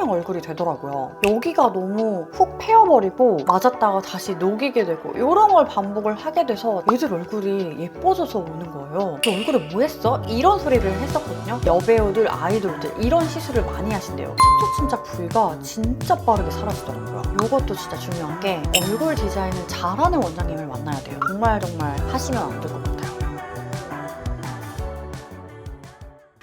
탕콩형 얼굴이 되더라고요. 여기가 너무 훅 패여버리고 맞았다가 다시 녹이게 되고 이런 걸 반복을 하게 돼서 얘들 얼굴이 예뻐져서 오는 거예요. 너 얼굴에 뭐 했어? 이런 소리를 했었거든요. 여배우들, 아이돌들 이런 시술을 많이 하신대요. 척추 침착 부위가 진짜 빠르게 사라지더라고요. 이것도 진짜 중요한 게 얼굴 디자인을 잘하는 원장님을 만나야 돼요. 정말 하시면 안 될 것 같아요.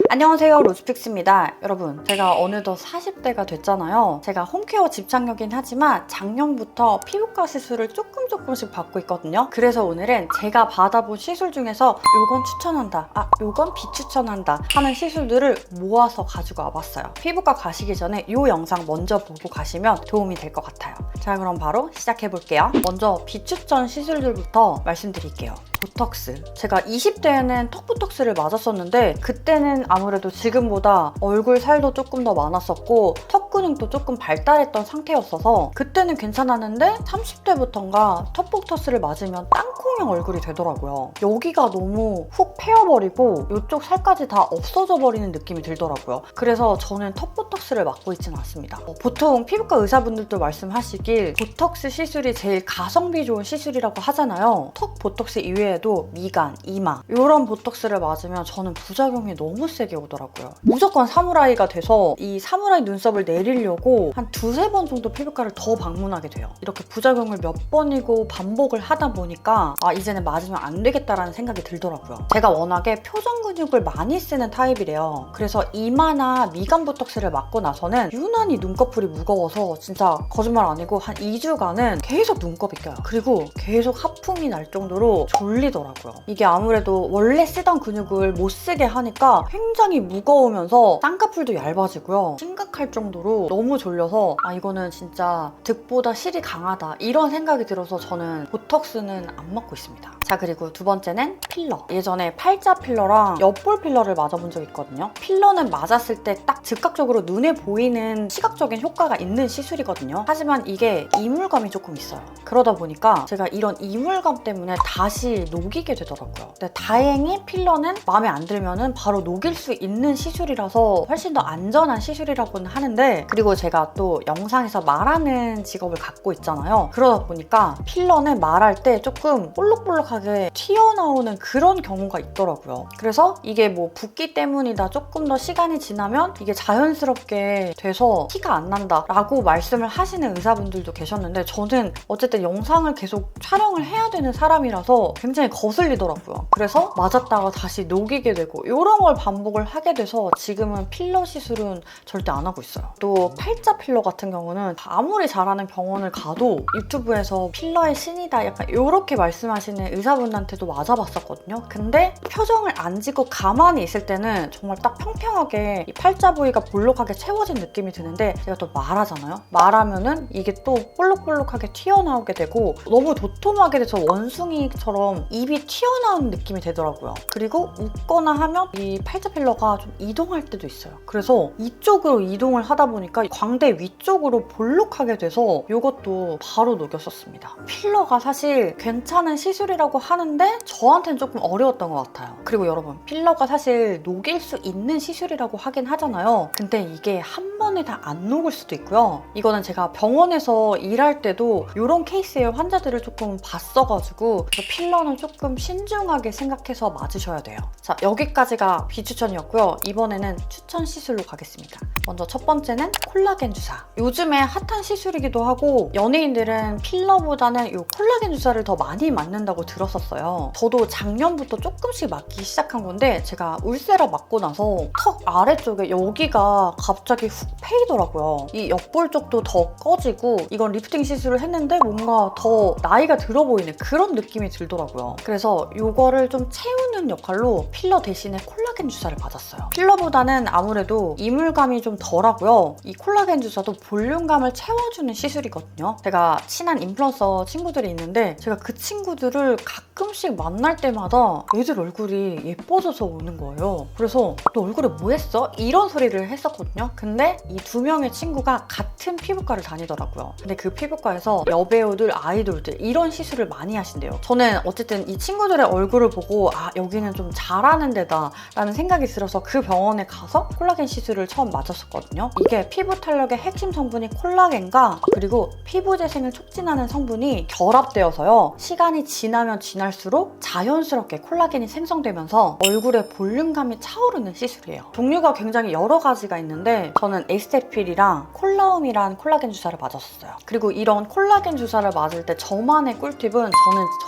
안녕하세요, 로즈픽스입니다. 여러분, 제가 어느덧 40대가 됐잖아요. 제가 홈케어 집착녀긴 하지만 작년부터 피부과 시술을 조금씩 받고 있거든요. 그래서 오늘은 제가 받아본 시술 중에서 요건 추천한다, 요건 비추천한다 하는 시술들을 모아서 가지고 와봤어요. 피부과 가시기 전에 이 영상 먼저 보고 가시면 도움이 될 것 같아요. 자, 그럼 바로 시작해볼게요. 먼저 비추천 시술들부터 말씀드릴게요. 보톡스. 제가 20대에는 턱 보톡스를 맞았었는데 그때는 아무래도 지금보다 얼굴 살도 조금 더 많았었고 턱 근육도 조금 발달했던 상태였어서 그때는 괜찮았는데 30대부터인가 턱 보톡스를 맞으면 땅콩형 얼굴이 되더라고요. 여기가 너무 훅 패여버리고 이쪽 살까지 다 없어져 버리는 느낌이 들더라고요. 그래서 저는 턱 보톡스를 맞고 있지는 않습니다. 보통 피부과 의사분들도 말씀하시길 보톡스 시술이 제일 가성비 좋은 시술이라고 하잖아요. 턱 보톡스 이외에도 미간, 이마 이런 보톡스를 맞으면 저는 부작용이 너무 세게 오더라고요. 무조건 사무라이가 돼서 이 사무라이 눈썹을 내리려고 한 두세 번 정도 피부과를 더 방문하게 돼요. 이렇게 부작용을 몇 번이고 반복을 하다 보니까 이제는 맞으면 안 되겠다라는 생각이 들더라고요. 제가 워낙에 표정 근육을 많이 쓰는 타입이래요. 그래서 이마나 미간 보톡스를 맞고 나서는 유난히 눈꺼풀이 무거워서 진짜 거짓말 아니고 한 2주간은 계속 눈곱이 껴요. 그리고 계속 하품이 날 정도로 졸리더라고요. 이게 아무래도 원래 쓰던 근육을 못 쓰게 하니까 굉장히 무거우면서 쌍꺼풀도 얇아지고요. 심각할 정도로 너무 졸려서 이거는 진짜 득보다 실이 강하다 이런 생각이 들어서 저는 보톡스는 안 맞고 있습니다. 자, 그리고 두 번째는 필러. 예전에 팔자 필러랑 옆볼 필러를 맞아본 적이 있거든요. 필러는 맞았을 때 딱 즉각적으로 눈에 보이는 시각적인 효과가 있는 시술이거든요. 하지만 이게 이물감이 조금 있어요. 그러다 보니까 제가 이런 이물감 때문에 다시 녹이게 되더라고요. 근데 다행히 필러는 마음에 안 들면은 바로 녹일 수 있는 시술이라서 훨씬 더 안전한 시술이라고는 하는데, 그리고 제가 또 영상에서 말하는 직업을 갖고 있잖아요. 그러다 보니까 필러는 말할 때 조금 볼록볼록하게 튀어나오는 그런 경우가 있더라고요. 그래서 이게 뭐 붓기 때문이다, 조금 더 시간이 지나면 이게 자연스럽게 돼서 티가 안 난다 라고 말씀을 하시는 의사분들도 계셨는데, 저는 어쨌든 영상을 계속 촬영을 해야 되는 사람이라서 굉장히 거슬리더라고요. 그래서 맞았다가 다시 녹이게 되고 이런 걸 반복을 하게 돼서 지금은 필러 시술은 절대 안 하고 있어요. 또 팔자 필러 같은 경우는 아무리 잘하는 병원을 가도 유튜브에서 필러의 신이다 약간 이렇게 말씀하시는 의사분한테도 맞아봤었거든요. 근데 표정을 안 짓고 가만히 있을 때는 정말 딱 평평하게 이 팔자 부위가 볼록하게 채워진 느낌이 드는데, 제가 또 말하잖아요. 말하면은 이게 또 볼록볼록하게 튀어나오게 되고 너무 도톰하게 돼서 원숭이처럼 입이 튀어나오는 느낌이 되더라고요. 그리고 웃거나 하면 이 팔자 필러가 좀 이동할 때도 있어요. 그래서 이쪽으로 이동을 하다 보니까 광대 위쪽으로 볼록하게 돼서 이것도 바로 녹였었습니다. 필러가 사실 괜찮은 시술이라고 하는데 저한테는 조금 어려웠던 것 같아요. 그리고 여러분, 필러가 사실 녹일 수 있는 시술이라고 하긴 하잖아요. 근데 이게 한 번에 다 안 녹을 수도 있고요. 이거는 제가 병원에서 일할 때도 이런 케이스의 환자들을 조금 봤어가지고 필러는 조금 신중하게 생각해서 맞으셔야 돼요. 자, 여기까지가 비추천이었고요. 이번에는 추천 시술로 가겠습니다. 먼저 첫 번째는 콜라겐 주사. 요즘에 핫한 시술이기도 하고 연예인들은 필러보다는 이 콜라겐 주사를 더 많이 맞는다고 들었었어요. 저도 작년부터 조금씩 맞기 시작한 건데, 제가 울세라 맞고 나서 턱 아래쪽에 여기가 갑자기 훅 패이더라고요. 이 옆볼 쪽도 더 꺼지고, 이건 리프팅 시술을 했는데 뭔가 더 나이가 들어 보이는 그런 느낌이 들더라고요. 그래서 이거를 좀 채우는 역할로 필러 대신에 콜라겐 주사를 맞았어요. 필러보다는 아무래도 이물감이 좀 덜하고요. 이 콜라겐 주사도 볼륨감을 채워주는 시술이거든요. 제가 친한 인플루언서 친구들이 있는데 제가 그 친구들을 가끔씩 만날 때마다 애들 얼굴이 예뻐져서 오는 거예요. 그래서 너 얼굴에 뭐 했어? 이런 소리를 했었거든요. 근데 이 두 명의 친구가 같은 피부과를 다니더라고요. 근데 그 피부과에서 여배우들, 아이돌들 이런 시술을 많이 하신대요. 저는 어쨌든 이 친구들의 얼굴을 보고 여기는 좀 잘하는 데다 라는 생각이 들어서 그 병원에 가서 콜라겐 시술을 처음 맞았었거든요. 이게 이게 피부 탄력의 핵심 성분인 콜라겐과 그리고 피부 재생을 촉진하는 성분이 결합되어서요. 시간이 지나면 지날수록 자연스럽게 콜라겐이 생성되면서 얼굴에 볼륨감이 차오르는 시술이에요. 종류가 굉장히 여러 가지가 있는데 저는 에스테필이랑 콜라움이란 콜라겐 주사를 맞았어요. 그리고 이런 콜라겐 주사를 맞을 때 저만의 꿀팁은 저는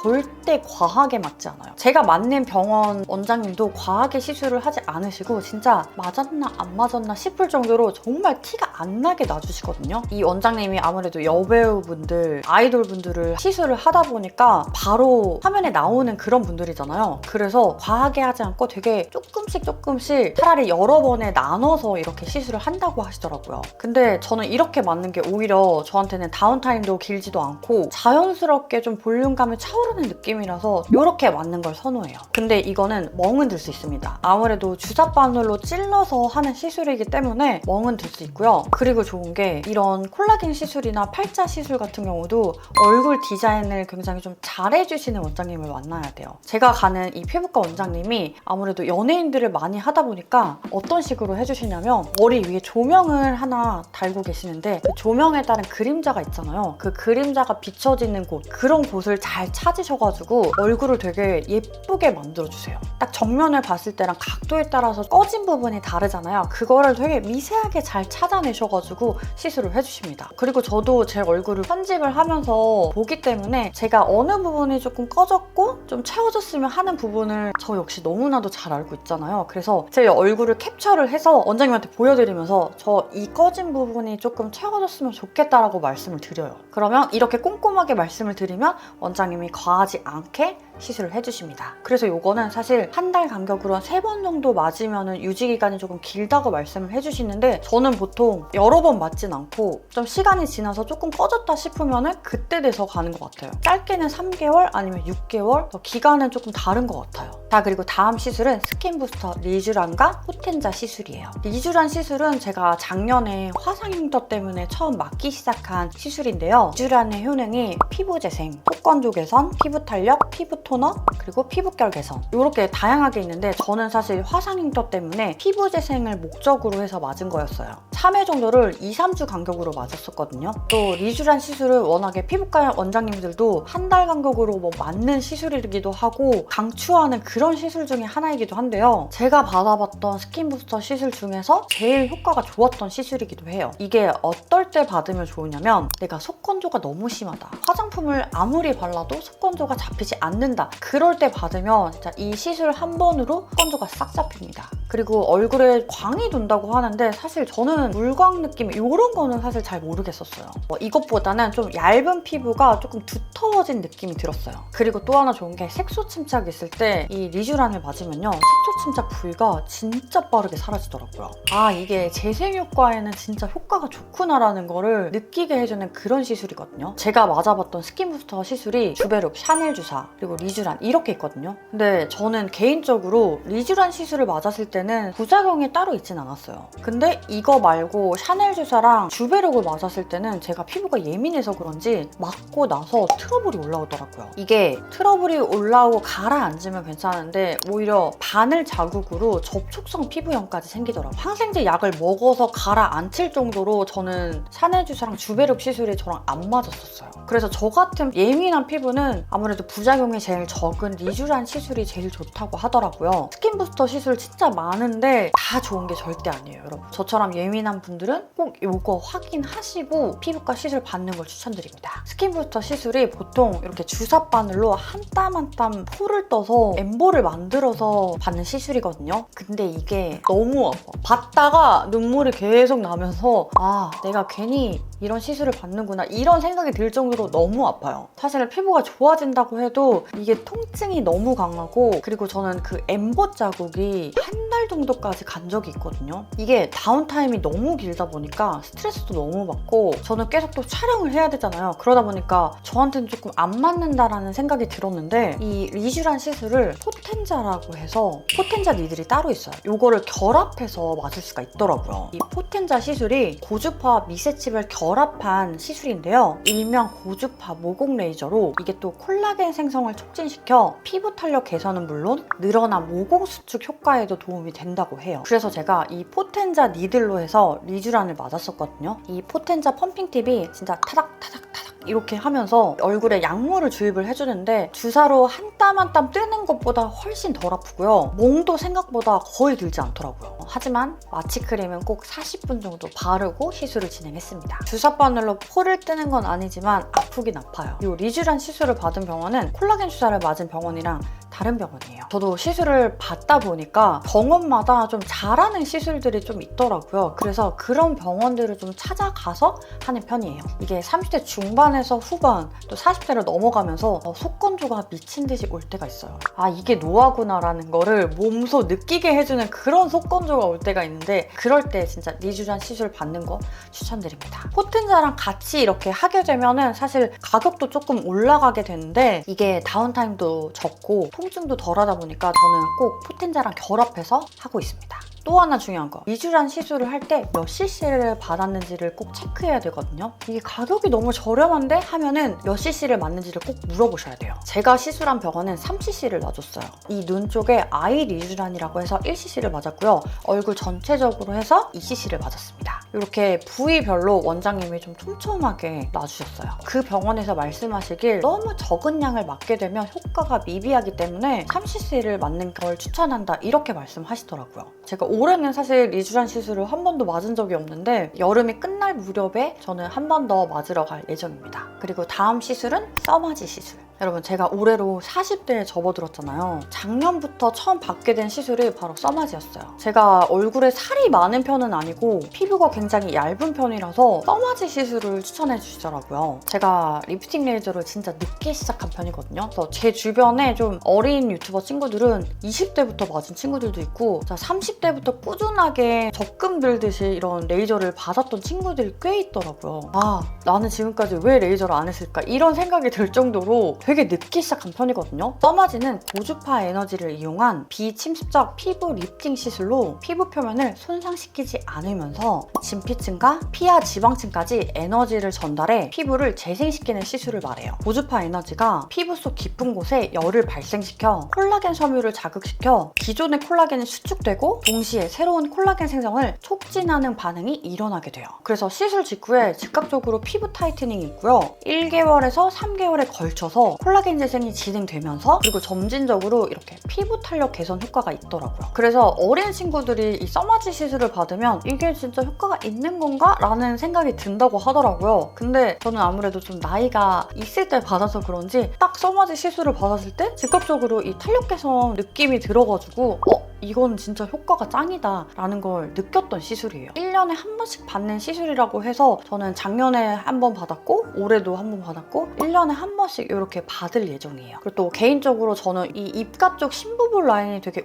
절대 과하게 맞지 않아요. 제가 맞는 병원 원장님도 과하게 시술을 하지 않으시고 진짜 맞았나 안 맞았나 싶을 정도로 정말 티가 안 나게 놔주시거든요. 이 원장님이 아무래도 여배우분들, 아이돌분들을 시술을 하다 보니까 바로 화면에 나오는 그런 분들이잖아요. 그래서 과하게 하지 않고 되게 조금씩 차라리 여러 번에 나눠서 이렇게 시술을 한다고 하시더라고요. 근데 저는 이렇게 맞는 게 오히려 저한테는 다운타임도 길지도 않고 자연스럽게 좀 볼륨감이 차오르는 느낌이라서 이렇게 맞는 걸 선호해요. 근데 이거는 멍은 들 수 있습니다. 아무래도 주사바늘로 찔러서 하는 시술이기 때문에 멍은 들 수 있고요. 그리고 좋은 게 이런 콜라겐 시술이나 팔자 시술 같은 경우도 얼굴 디자인을 굉장히 좀 잘해주시는 원장님을 만나야 돼요. 제가 가는 이 피부과 원장님이 아무래도 연예인들을 많이 하다 보니까 어떤 식으로 해주시냐면 머리 위에 조명을 하나 달고 계시는데 그 조명에 따른 그림자가 있잖아요. 그 그림자가 비춰지는 곳, 그런 곳을 잘 찾으셔가지고 얼굴을 되게 예쁘게 만들어주세요. 딱 정면을 봤을 때랑 각도에 따라서 꺼진 부분이 다르잖아요. 그거를 되게 미세하게 잘 찾아내셔가지고 시술을 해주십니다. 그리고 저도 제 얼굴을 편집을 하면서 보기 때문에 제가 어느 부분이 조금 꺼졌고 좀 채워졌으면 하는 부분을 저 역시 너무나도 잘 알고 있잖아요. 그래서 제 얼굴을 캡처를 해서 원장님한테 보여드리면서 저 이 꺼진 부분이 조금 채워졌으면 좋겠다라고 말씀을 드려요. 그러면 이렇게 꼼꼼하게 말씀을 드리면 원장님이 과하지 않게 시술을 해주십니다. 그래서 이거는 사실 한 달 간격으로 3번 정도 맞으면 유지기간이 조금 길다고 말씀을 해주시는데 저는 보통 여러 번 맞진 않고 좀 시간이 지나서 조금 꺼졌다 싶으면 그때 돼서 가는 것 같아요. 짧게는 3개월 아니면 6개월, 기간은 조금 다른 것 같아요. 자, 그리고 다음 시술은 스킨부스터 리쥬란과 포텐자 시술이에요. 리쥬란 시술은 제가 작년에 화상 흉터 때문에 처음 맞기 시작한 시술인데요. 리쥬란의 효능이 피부 재생, 속건조 개선, 피부 탄력, 피부 토너, 그리고 피부결 개선 이렇게 다양하게 있는데 저는 사실 화상 흉터 때문에 피부 재생을 목적으로 해서 맞은 거였어요. 3회 정도를 2-3주 간격으로 맞았었거든요. 또 리쥬란 시술은 워낙에 피부과 원장님들도 한 달 간격으로 맞는 시술이기도 하고 강추하는 그런 시술 중에 하나이기도 한데요. 제가 받아봤던 스킨부스터 시술 중에서 제일 효과가 좋았던 시술이기도 해요. 이게 어떨 때 받으면 좋으냐면 내가 속건조가 너무 심하다. 화장품을 아무리 발라도 속건조가 잡히지 않는다. 그럴 때 받으면 진짜 이 시술 한 번으로 속건조가 싹 잡힙니다. 그리고 얼굴에 광이 돈다고 하는데 사실 저는 물광 느낌 이런 거는 사실 잘 모르겠었어요. 이것보다는 좀 얇은 피부가 조금 두터워진 느낌이 들었어요. 그리고 또 하나 좋은 게 색소 침착 있을 때 이 리쥬란을 맞으면요. 색소 침착 부위가 진짜 빠르게 사라지더라고요. 아, 이게 재생 효과에는 진짜 효과가 좋구나라는 거를 느끼게 해주는 그런 시술이거든요. 제가 맞아봤던 스킨부스터 시술이 주베룩, 샤넬 주사, 그리고 리쥬란 이렇게 있거든요. 근데 저는 개인적으로 리쥬란 시술을 맞았을 때는 부작용이 따로 있진 않았어요. 근데 이거 말고 샤넬 주사랑 주베룩을 맞았을 때는 제가 피부가 예민해서 그런지 맞고 나서 트러블이 올라오더라고요. 이게 트러블이 올라오고 가라앉으면 괜찮은데 오히려 바늘 자국으로 접촉성 피부염까지 생기더라고요. 항생제 약을 먹어서 가라앉힐 정도로 저는 샤넬 주사랑 주베룩 시술이 저랑 안 맞았었어요. 그래서 저 같은 예민한 피부는 아무래도 부작용이 제일 적은 리쥬란 시술이 제일 좋다고 하더라고요. 스킨부스터 시술 진짜 많은데 다 좋은 게 절대 아니에요, 여러분. 저처럼 예민한 분들은 꼭 이거 확인하시고 피부과 시술 받는 걸 추천드립니다. 스킨부스터 시술이 보통 이렇게 주사바늘로 한 땀 한 땀 포를 떠서 엠보를 만들어서 받는 시술이거든요. 근데 이게 너무 아파. 받다가 눈물이 계속 나면서 아, 내가 괜히 이런 시술을 받는구나 이런 생각이 들 정도로 너무 아파요. 사실 피부가 좋아진다고 해도 이게 통증이 너무 강하고 그리고 저는 그 엠보 자국이 한 달 정도까지 간 적이 있거든요. 이게 다운타임이 너무 길다 보니까 스트레스도 너무 받고 저는 계속 또 촬영을 해야 되잖아요. 그러다 보니까 저한테는 조금 안 맞는다라는 생각이 들었는데 이 리쥬란 시술을 포텐자라고 해서 포텐자 니들이 따로 있어요. 이거를 결합해서 맞을 수가 있더라고요. 이 포텐자 시술이 고주파 미세칩을 결합한 시술인데요. 일명 고주파 모공 레이저로 이게 또 콜라겐 생성을 촉진시켜 피부 탄력 개선은 물론 늘어난 모공 수축 효과에도 도움이 된다고 해요. 그래서 제가 이 포텐자 니들로 해서 리쥬란을 맞았었거든요. 이 포텐자 펌핑 팁이 진짜 타닥타닥 이렇게 하면서 얼굴에 약물을 주입을 해주는데 주사로 한 땀 한 땀 뜨는 것보다 훨씬 덜 아프고요. 몽도 생각보다 거의 들지 않더라고요. 하지만 마취크림은 꼭 40분 정도 바르고 시술을 진행했습니다. 주사 바늘로 포를 뜨는 건 아니지만 아프긴 아파요. 이 리쥬란 시술을 받은 병원은 콜라겐 주사를 맞은 병원이랑 다른 병원이에요. 저도 시술을 받다 보니까 병원마다 좀 잘하는 시술들이 좀 있더라고요. 그래서 그런 병원들을 좀 찾아가서 하는 편이에요. 이게 30대 중반에서 후반 또 40대를 넘어가면서 속건조가 미친 듯이 올 때가 있어요. 아, 이게 노화구나라는 거를 몸소 느끼게 해주는 그런 속건조가 올 때가 있는데 그럴 때 진짜 리쥬란 시술 받는 거 추천드립니다. 포텐자랑 같이 이렇게 하게 되면은 사실 가격도 조금 올라가게 되는데 이게 다운타임도 적고 통증도 덜하다 보니까 저는 꼭 포텐자랑 결합해서 하고 있습니다. 또 하나 중요한 거, 리쥬란 시술을 할 때 몇 cc를 받았는지를 꼭 체크해야 되거든요. 이게 가격이 너무 저렴한데 하면은 몇 cc를 맞는지를 꼭 물어보셔야 돼요. 제가 시술한 병원은 3cc를 맞았어요. 이 눈 쪽에 아이 리쥬란이라고 해서 1cc를 맞았고요. 얼굴 전체적으로 해서 2cc를 맞았습니다. 이렇게 부위별로 원장님이 좀 촘촘하게 놔주셨어요. 그 병원에서 말씀하시길 너무 적은 양을 맞게 되면 효과가 미비하기 때문에 3cc를 맞는 걸 추천한다 이렇게 말씀하시더라고요. 제가 올해는 사실 리쥬란 시술을 한 번도 맞은 적이 없는데 여름이 끝날 무렵에 저는 한 번 더 맞으러 갈 예정입니다. 그리고 다음 시술은 써마지 시술. 여러분, 제가 올해로 40대에 접어들었잖아요. 작년부터 처음 받게 된 시술이 바로 써마지였어요. 제가 얼굴에 살이 많은 편은 아니고 피부가 굉장히 얇은 편이라서 써마지 시술을 추천해 주시더라고요. 제가 리프팅 레이저를 진짜 늦게 시작한 편이거든요. 그래서 제 주변에 좀 어린 유튜버 친구들은 20대부터 맞은 친구들도 있고 30대부터 꾸준하게 적금 들듯이 이런 레이저를 받았던 친구들이 꽤 있더라고요. 아, 나는 지금까지 왜 레이저를 안 했을까? 이런 생각이 들 정도로 되게 늦게 시작한 편이거든요. 써마지는 고주파 에너지를 이용한 비침습적 피부 리프팅 시술로 피부 표면을 손상시키지 않으면서 진피층과 피하 지방층까지 에너지를 전달해 피부를 재생시키는 시술을 말해요. 고주파 에너지가 피부 속 깊은 곳에 열을 발생시켜 콜라겐 섬유를 자극시켜 기존의 콜라겐이 수축되고 동시에 새로운 콜라겐 생성을 촉진하는 반응이 일어나게 돼요. 그래서 시술 직후에 즉각적으로 피부 타이트닝이 있고요. 1개월에서 3개월에 걸쳐서 콜라겐 재생이 진행되면서 그리고 점진적으로 이렇게 피부 탄력 개선 효과가 있더라고요. 그래서 어린 친구들이 이 써마지 시술을 받으면 이게 진짜 효과가 있는 건가? 라는 생각이 든다고 하더라고요. 근데 저는 아무래도 좀 나이가 있을 때 받아서 그런지 딱 써마지 시술을 받았을 때 즉각적으로 이 탄력 개선 느낌이 들어가지고 이건 진짜 효과가 짱이다 라는 걸 느꼈던 시술이에요. 1년에 한 번씩 받는 시술이라고 해서 저는 작년에 한 번 받았고 올해도 한 번 받았고 1년에 한 번씩 이렇게 받을 예정이에요. 그리고 또 개인적으로 저는 이 입가 쪽 심부분 라인이 되게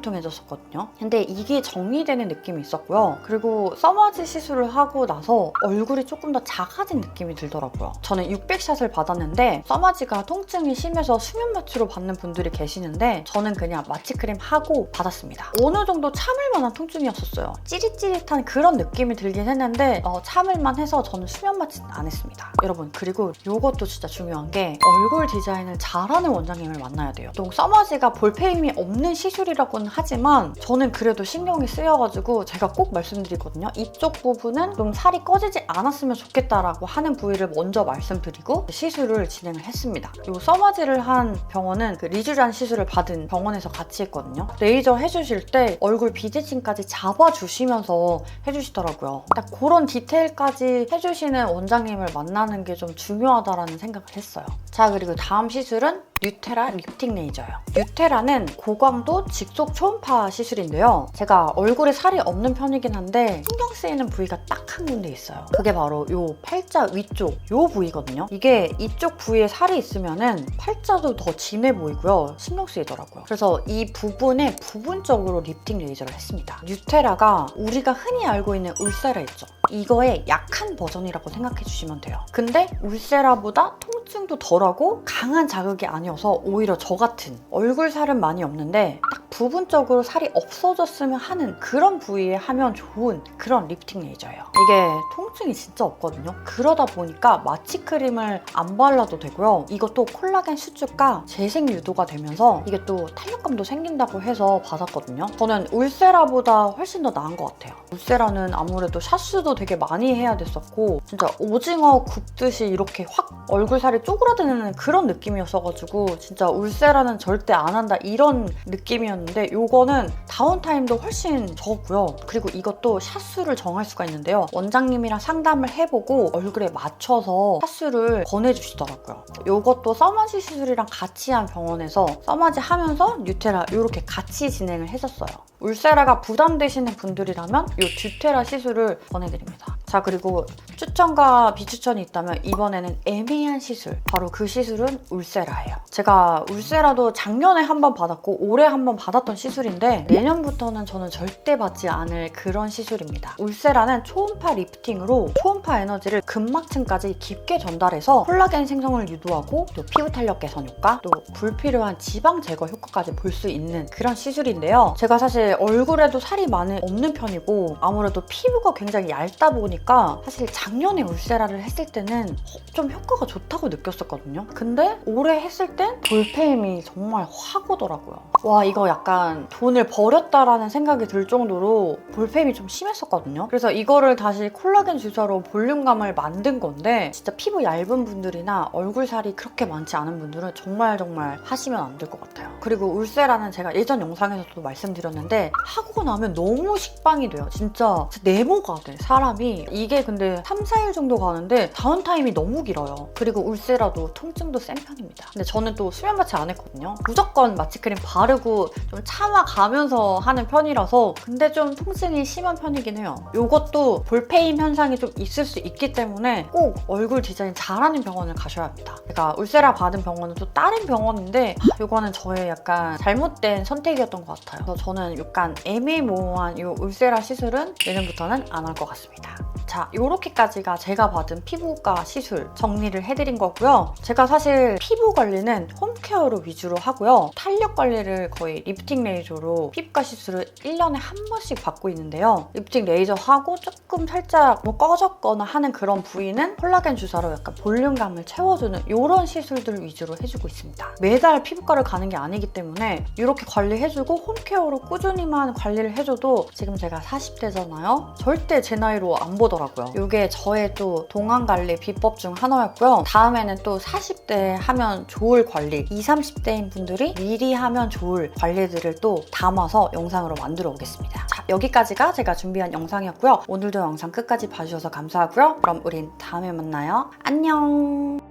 울퉁불퉁해졌었거든요. 근데 이게 정리되는 느낌이 있었고요. 그리고 써마지 시술을 하고 나서 얼굴이 조금 더 작아진 느낌이 들더라고요. 저는 600샷을 받았는데 써마지가 통증이 심해서 수면 마취로 받는 분들이 계시는데 저는 그냥 마취크림 하고 받았습니다. 어느 정도 참을 만한 통증이었었어요. 찌릿찌릿한 그런 느낌이 들긴 했는데 참을만 해서 저는 수면 마취는 안 했습니다. 여러분, 그리고 이것도 진짜 중요한 게 얼굴 디자인을 잘하는 원장님을 만나야 돼요. 또 써마지가 볼페임이 없는 시술이라고는 하지만 저는 그래도 신경이 쓰여가지고 제가 꼭 말씀드리거든요. 이쪽 부분은 좀 살이 꺼지지 않았으면 좋겠다라고 하는 부위를 먼저 말씀드리고 시술을 진행을 했습니다. 그리고 써마지를 한 병원은 그 리쥬란 시술을 받은 병원에서 같이 했거든요. 레이저 해주실 때 얼굴 비대칭까지 잡아주시면서 해주시더라고요. 딱 그런 디테일까지 해주시는 원장님을 만나는 게 좀 중요하다라는 생각을 했어요. 자, 그리고 다음 시술은 뉴테라 리프팅 레이저예요. 뉴테라는 고강도 직속 초음파 시술인데요. 제가 얼굴에 살이 없는 편이긴 한데 신경 쓰이는 부위가 딱 한 군데 있어요. 그게 바로 이 팔자 위쪽 이 부위거든요. 이게 이쪽 부위에 살이 있으면은 팔자도 더 진해 보이고요. 신경 쓰이더라고요. 그래서 이 부분에 부분적으로 리프팅 레이저를 했습니다. 뉴테라가 우리가 흔히 알고 있는 울세라 있죠. 이거의 약한 버전이라고 생각해 주시면 돼요. 근데 울세라보다 통증도 덜하고 강한 자극이 아니어서 오히려 저 같은 얼굴 살은 많이 없는데 딱 부분적으로 살이 없어졌으면 하는 그런 부위에 하면 좋은 그런 리프팅 레이저예요. 이게 통증이 진짜 없거든요. 그러다 보니까 마취크림을 안 발라도 되고요. 이것도 콜라겐 수축과 재생 유도가 되면서 이게 또 탄력감도 생긴다고 해서 받았거든요. 저는 울세라보다 훨씬 더 나은 것 같아요. 울세라는 아무래도 샷수도 되게 많이 해야 됐었고 진짜 오징어 굽듯이 이렇게 확 얼굴살이 쪼그라드는 그런 느낌이었어가지고 진짜 울세라는 절대 안 한다 이런 느낌이었는데 요거는 다운타임도 훨씬 적고요. 그리고 이것도 샷수를 정할 수가 있는데요. 원장님이랑 상담을 해보고 얼굴에 맞춰서 샷수를 권해주시더라고요. 요것도 써마지 시술이랑 같이 한 병원에서 써마지 하면서 뉴테라 이렇게 같이 진행을 했었어요. 울세라가 부담되시는 분들이라면 이 듀테라 시술을 권해드립니다. 자, 그리고 추천과 비추천이 있다면 이번에는 애매한 시술, 바로 그 시술은 울세라예요. 제가 울세라도 작년에 한 번 받았고 올해 한 번 받았던 시술인데 내년부터는 저는 절대 받지 않을 그런 시술입니다. 울세라는 초음파 리프팅으로 초음파 에너지를 근막층까지 깊게 전달해서 콜라겐 생성을 유도하고 또 피부 탄력 개선 효과, 또 불필요한 지방 제거 효과까지 볼 수 있는 그런 시술인데요. 제가 사실 얼굴에도 살이 많이 없는 편이고 아무래도 피부가 굉장히 얇다 보니까 사실 작년에 울세라를 했을 때는 좀 효과가 좋다고 느꼈었거든요. 근데 올해 했을 땐 볼페임이 정말 확 오더라고요. 와, 이거 약간 돈을 버렸다라는 생각이 들 정도로 볼페임이 좀 심했었거든요. 그래서 이거를 다시 콜라겐 주사로 볼륨감을 만든 건데 진짜 피부 얇은 분들이나 얼굴살이 그렇게 많지 않은 분들은 정말 하시면 안 될 것 같아요. 그리고 울세라는 제가 예전 영상에서도 말씀드렸는데 하고 나면 너무 식빵이 돼요. 진짜 네모가 돼, 사람이. 이게 근데 3, 4일 정도 가는데 다운타임이 너무 길어요. 그리고 울세라도 통증도 센 편입니다. 근데 저는 또 수면 마취 안 했거든요. 무조건 마취크림 바르고 좀 참아가면서 하는 편이라서 근데 좀 통증이 심한 편이긴 해요. 이것도 볼페임 현상이 좀 있을 수 있기 때문에 꼭 얼굴 디자인 잘하는 병원을 가셔야 합니다. 제가 울세라 받은 병원은 또 다른 병원인데 이거는 저의 약간 잘못된 선택이었던 것 같아요. 그래서 저는 약간 애매모호한 이 울세라 시술은 내년부터는 안 할 것 같습니다. 자, 요렇게까지가 제가 받은 피부과 시술 정리를 해드린 거고요. 제가 사실 피부 관리는 홈케어로 위주로 하고요. 탄력 관리를 거의 리프팅 레이저로 피부과 시술을 1년에 한 번씩 받고 있는데요. 리프팅 레이저 하고 조금 살짝 뭐 꺼졌거나 하는 그런 부위는 콜라겐 주사로 약간 볼륨감을 채워주는 이런 시술들을 위주로 해주고 있습니다. 매달 피부과를 가는 게 아니기 때문에 이렇게 관리해주고 홈케어로 꾸준히만 관리를 해줘도 지금 제가 40대잖아요. 절대 제 나이로 안 보더라고요. 이게 저의 또 동안 관리 비법 중 하나였고요. 다음에는 또 40대 하면 좋을 관리, 20, 30대인 분들이 미리 하면 좋을 관리들을 또 담아서 영상으로 만들어 오겠습니다. 자, 여기까지가 제가 준비한 영상이었고요. 오늘도 영상 끝까지 봐주셔서 감사하고요. 그럼 우린 다음에 만나요. 안녕!